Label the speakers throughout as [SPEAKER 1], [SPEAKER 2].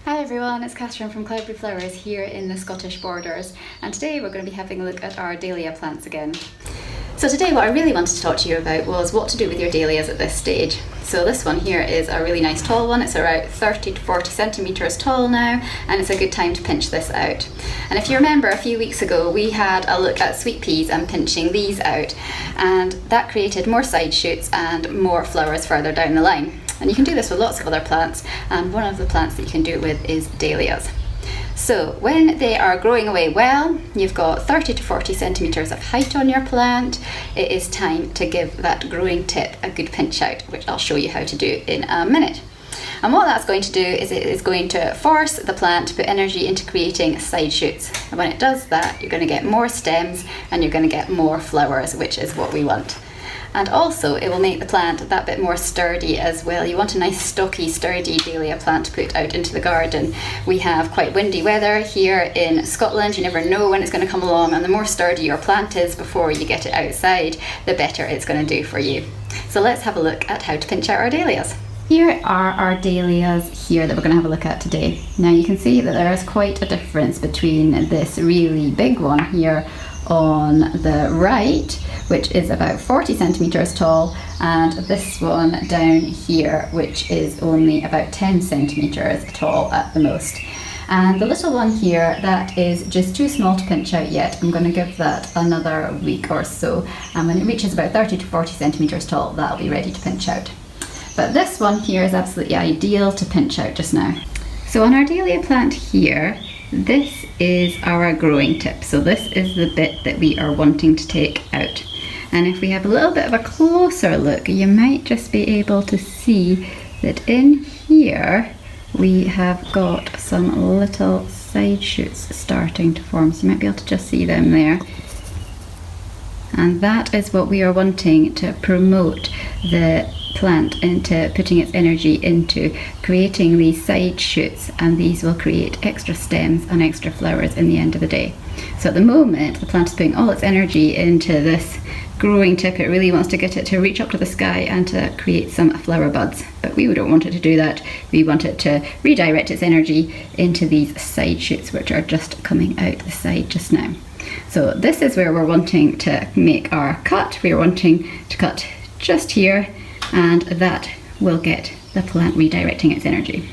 [SPEAKER 1] Hi everyone, it's Catherine from Cloudberry Flowers here in the Scottish Borders, and today we're going to be having a look at our dahlia plants again. So today what I really wanted to talk to you about was what to do with your dahlias at this stage. So this one here is a really nice tall one. It's around 30 to 40 centimetres tall now, and it's a good time to pinch this out. And if you remember, a few weeks ago we had a look at sweet peas and pinching these out, and that created more side shoots and more flowers further down the line. And you can do this with lots of other plants, and one of the plants that you can do it with is dahlias. So when they are growing away well, you've got 30 to 40 centimetres of height on your plant, it is time to give that growing tip a good pinch out, which I'll show you how to do in a minute. And what that's going to do is it is going to force the plant to put energy into creating side shoots. And when it does that, you're going to get more stems and you're going to get more flowers, which is what we want. And also it will make the plant that bit more sturdy as well. You want a nice stocky, sturdy dahlia plant to put out into the garden. We have quite windy weather here in Scotland. You never know when it's going to come along, and the more sturdy your plant is before you get it outside, the better it's going to do for you. So let's have a look at how to pinch out our dahlias. Here are our dahlias here that we're going to have a look at today. Now you can see that there is quite a difference between this really big one here on the right, which is about 40 centimetres tall, and this one down here, which is only about 10 centimetres tall at the most. And the little one here, that is just too small to pinch out yet. I'm going to give that another week or so, and when it reaches about 30 to 40 centimetres tall, that'll be ready to pinch out. But this one here is absolutely ideal to pinch out just now. So on our dahlia plant here, this is our growing tip. So this is the bit that we are wanting to take out. And if we have a little bit of a closer look, you might just be able to see that in here we have got some little side shoots starting to form. So you might be able to just see them there. And that is what we are wanting to promote the plant into putting its energy into creating these side shoots, and these will create extra stems and extra flowers in the end of the day. So at the moment the plant is putting all its energy into this growing tip. It really wants to get it to reach up to the sky and to create some flower buds, but we don't want it to do that. We want it to redirect its energy into these side shoots, which are just coming out the side just now. So this is where we're wanting to make our cut. We're wanting to cut just here, and that will get the plant redirecting its energy.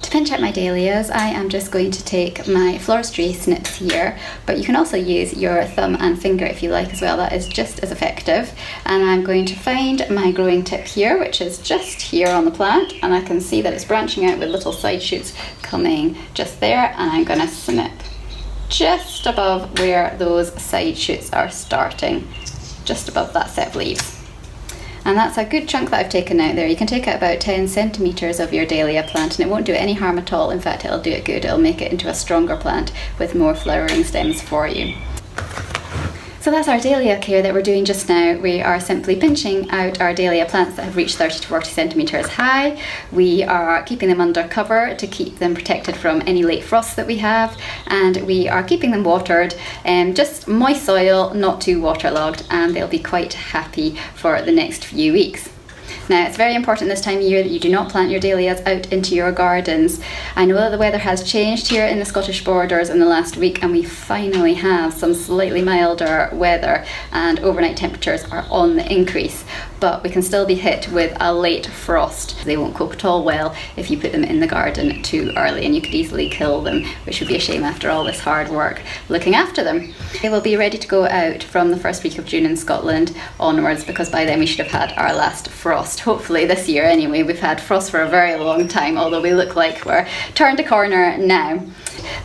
[SPEAKER 1] To pinch out my dahlias, I am just going to take my floristry snips here, but you can also use your thumb and finger if you like as well. That is just as effective. And I'm going to find my growing tip here, which is just here on the plant, and I can see that it's branching out with little side shoots coming just there, and I'm going to snip just above where those side shoots are starting, just above that set of leaves. And that's a good chunk that I've taken out there. You can take out about 10 centimetres of your dahlia plant and it won't do it any harm at all. In fact, it'll do it good. It'll make it into a stronger plant with more flowering stems for you. So that's our dahlia care that we're doing just now. We are simply pinching out our dahlia plants that have reached 30 to 40 centimetres high. We are keeping them under cover to keep them protected from any late frosts that we have, and we are keeping them watered, just moist soil, not too waterlogged, and they'll be quite happy for the next few weeks. Now, it's very important this time of year that you do not plant your dahlias out into your gardens. I know that the weather has changed here in the Scottish Borders in the last week, and we finally have some slightly milder weather and overnight temperatures are on the increase, but we can still be hit with a late frost. They won't cope at all well if you put them in the garden too early, and you could easily kill them, which would be a shame after all this hard work looking after them. They will be ready to go out from the first week of June in Scotland onwards, because by then we should have had our last frost. Hopefully this year anyway. We've had frost for a very long time, although we look like we're turned a corner now.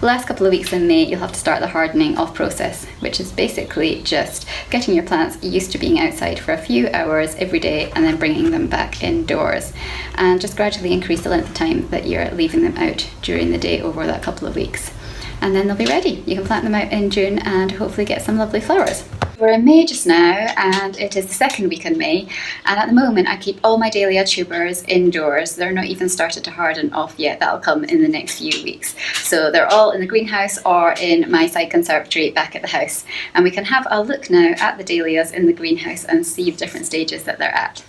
[SPEAKER 1] The last couple of weeks in May you'll have to start the hardening off process, which is basically just getting your plants used to being outside for a few hours every day and then bringing them back indoors, and just gradually increase the length of time that you're leaving them out during the day over that couple of weeks, and then they'll be ready. You can plant them out in June and hopefully get some lovely flowers. We're in May just now, and it is the second week in May, and at the moment I keep all my dahlia tubers indoors. They're not even started to harden off yet. That'll come in the next few weeks. So they're all in the greenhouse or in my side conservatory back at the house. And we can have a look now at the dahlias in the greenhouse and see the different stages that they're at.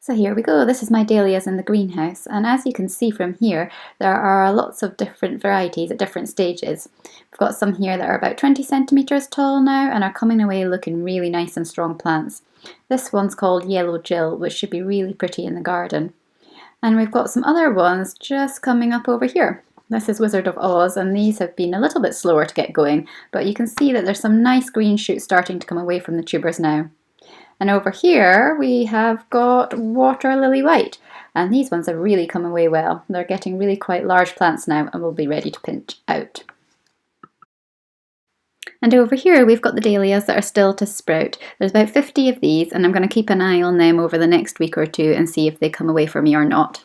[SPEAKER 1] So here we go, this is my dahlias in the greenhouse, and as you can see from here there are lots of different varieties at different stages. We've got some here that are about 20 centimetres tall now and are coming away looking really nice and strong plants. This one's called Yellow Jill, which should be really pretty in the garden. And we've got some other ones just coming up over here. This is Wizard of Oz, and these have been a little bit slower to get going, but you can see that there's some nice green shoots starting to come away from the tubers now. And over here we have got Water Lily White, and these ones have really come away well. They're getting really quite large plants now and will be ready to pinch out. And over here we've got the dahlias that are still to sprout. There's about 50 of these, and I'm going to keep an eye on them over the next week or two and see if they come away for me or not.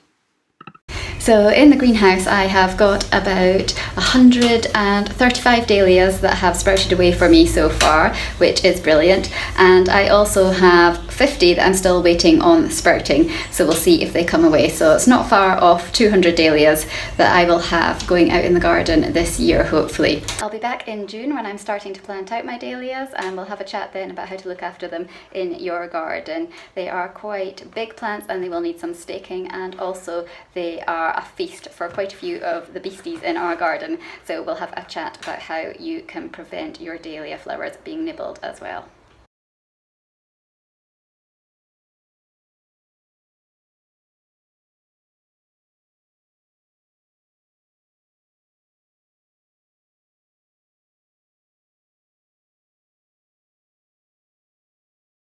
[SPEAKER 1] So in the greenhouse I have got about 135 dahlias that have sprouted away for me so far, which is brilliant. And I also have 50 that I'm still waiting on sprouting, so we'll see if they come away. So it's not far off 200 dahlias that I will have going out in the garden this year, hopefully. I'll be back in June when I'm starting to plant out my dahlias, and we'll have a chat then about how to look after them in your garden. They are quite big plants and they will need some staking, and also they are a feast for quite a few of the beasties in our garden, so we'll have a chat about how you can prevent your dahlia flowers being nibbled as well.